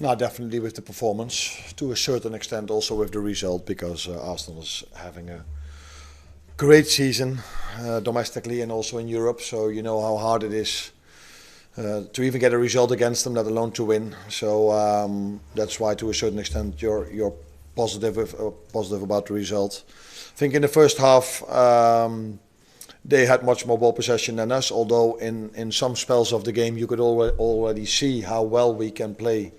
No, definitely with the performance, to a certain extent also with the result, because Arsenal is having a great season domestically and also in Europe. So you know how hard it is to even get a result against them, let alone to win. So that's why, to a certain extent, you're positive about the result. I think in the first half they had much more ball possession than us. Although in some spells of the game you could already see how well we can play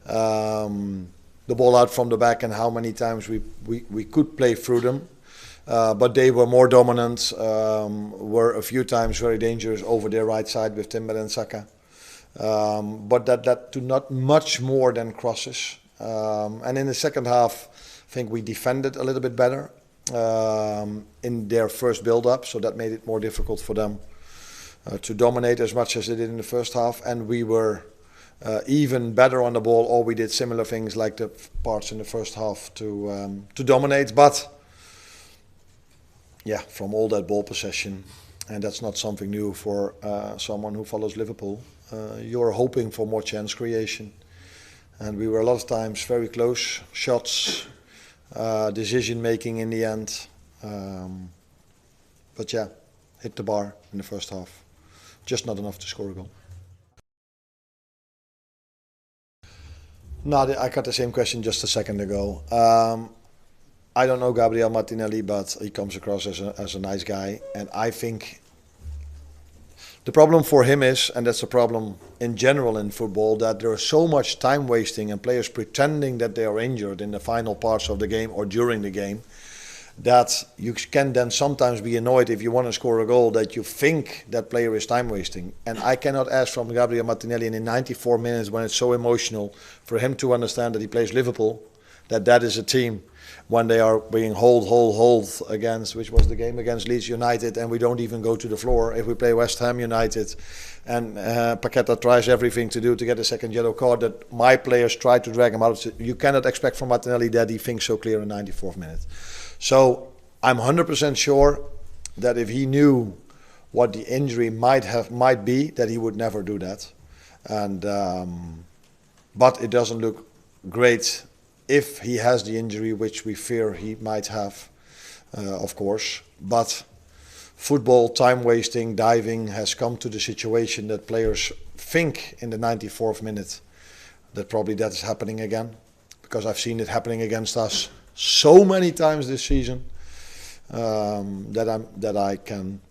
the ball out from the back and how many times we could play through them. But they were more dominant, were a few times very dangerous over their right side with Timber and Saka. But that led to not much more than crosses. And in the second half, I think we defended a little bit better in their first build-up, so that made it more difficult for them to dominate as much as they did in the first half. And we were even better on the ball, or we did similar things like the parts in the first half to dominate. But yeah, from all that ball possession, and that's not something new for someone who follows Liverpool, you're hoping for more chance creation. And we were a lot of times very close shots, decision making in the end. But yeah, hit the bar in the first half. Just not enough to score a goal. No, I got the same question just a second ago. I don't know Gabriel Martinelli, but he comes across as a nice guy. And I think the problem for him is, and that's a problem in general in football, that there is so much time wasting and players pretending that they are injured in the final parts of the game or during the game, that you can then sometimes be annoyed if you want to score a goal that you think that player is time wasting. And I cannot ask from Gabriel Martinelli in 94 minutes, when it's so emotional, for him to understand that he plays Liverpool, that is a team when they are being hold against, which was the game against Leeds United, and we don't even go to the floor. If we play West Ham United and Paqueta tries everything to do to get a second yellow card, that my players try to drag him out. You cannot expect from Martinelli that he thinks so clear in 94th minute. So I'm 100% sure that if he knew what the injury might be, that he would never do that. And but it doesn't look great if he has the injury, which we fear he might have, of course. But football, time wasting, diving has come to the situation that players think in the 94th minute that probably that is happening again, because I've seen it happening against us so many times this season, that I can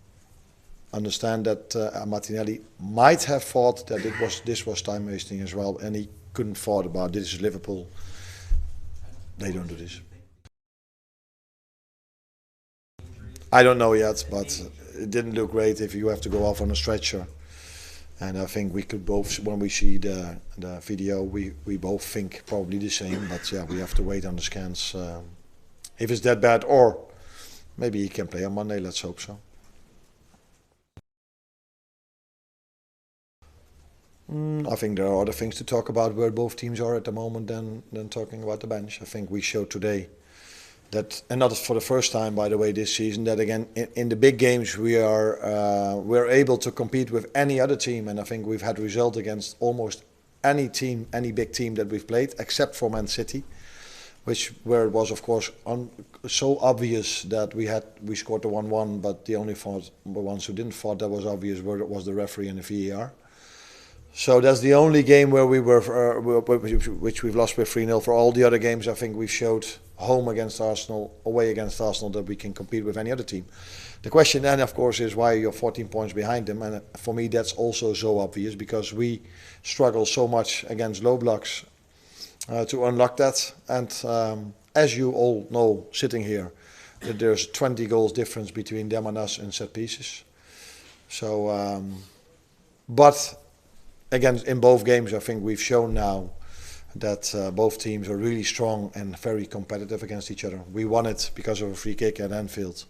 understand that Martinelli might have thought that this was time wasting as well, and he couldn't thought about this is Liverpool. They don't do this. I don't know yet, but it didn't look great if you have to go off on a stretcher. And I think we could both, when we see the video, we both think probably the same. But yeah, we have to wait on the scans if it's that bad, or maybe he can play on Monday. Let's hope so. I think there are other things to talk about where both teams are at the moment than talking about the bench. I think we showed today that, and not for the first time, by the way, this season, that again in the big games we're able to compete with any other team, and I think we've had result against almost any team, any big team that we've played, except for Man City, where it was of course so obvious that we scored the 1-1, but the only ones who didn't thought that was obvious was the referee and the VAR. So that's the only game where we were, which we've lost with 3-0. For all the other games, I think we've showed home against Arsenal, away against Arsenal, that we can compete with any other team. The question then, of course, is why you're 14 points behind them. And for me, that's also so obvious, because we struggle so much against low blocks to unlock that. And as you all know, sitting here, that there's 20 goals difference between them and us in set pieces. So, but again, in both games, I think we've shown now that both teams are really strong and very competitive against each other. We won it because of a free kick at Anfield.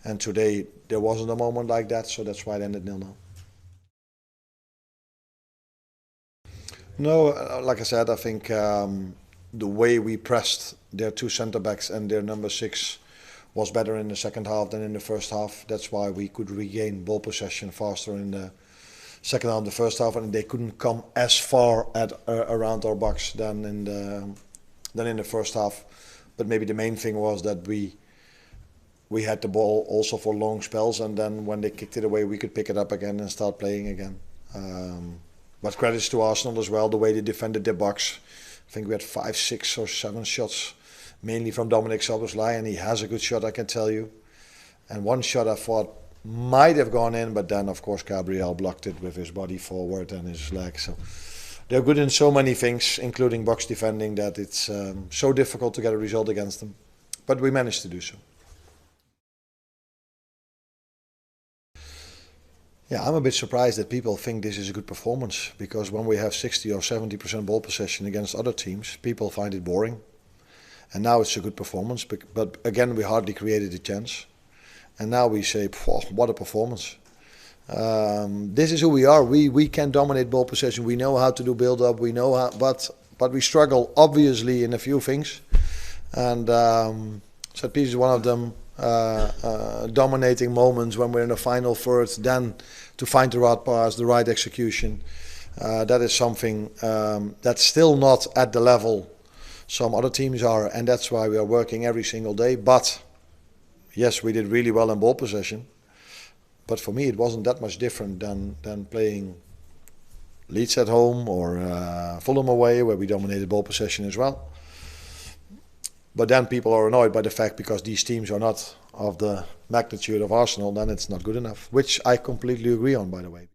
And today there wasn't a moment like that, so that's why it ended 0-0. No, like I said, I think the way we pressed their two centre-backs and their number 6 was better in the second half than in the first half. That's why we could regain ball possession faster in the second half, the first half, and they couldn't come as far at around our box than in the first half. But maybe the main thing was that we had the ball also for long spells, and then when they kicked it away, we could pick it up again and start playing again. But credits to Arsenal as well, the way they defended their box. I think we had 5, 6 or 7 shots, mainly from Dominic Szoboszlai, and he has a good shot, I can tell you. And one shot I thought might have gone in, but then of course Gabriel blocked it with his body forward and his leg. So they're good in so many things, including box defending, that it's so difficult to get a result against them. But we managed to do so. Yeah, I'm a bit surprised that people think this is a good performance, because when we have 60 or 70% ball possession against other teams, people find it boring. And now it's a good performance, but again, we hardly created a chance. And now we say, what a performance. This is who we are. We can dominate ball possession. We know how to do build-up. We know how, but we struggle, obviously, in a few things. And set piece is one of them. Dominating moments when we're in the final third, then to find the right pass, the right execution. That is something that's still not at the level some other teams are, and that's why we are working every single day. But yes, we did really well in ball possession. But for me, it wasn't that much different than playing Leeds at home or Fulham away, where we dominated ball possession as well. But then people are annoyed by the fact, because these teams are not of the magnitude of Arsenal, then it's not good enough, which I completely agree on, by the way.